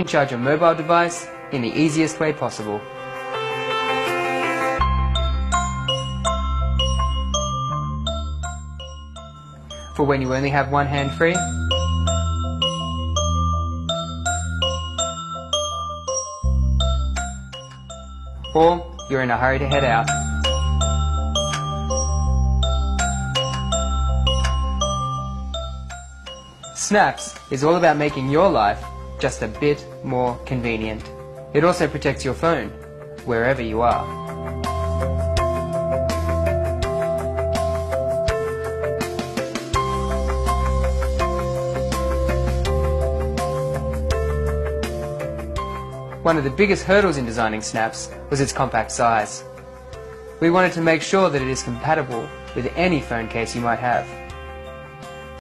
can charge your mobile device in the easiest way possible. For when you only have one hand free, or you're in a hurry to head out. Snaps is all about making your life just a bit more convenient. It also protects your phone, wherever you are. One of the biggest hurdles in designing Snaps was its compact size. We wanted to make sure that it is compatible with any phone case you might have.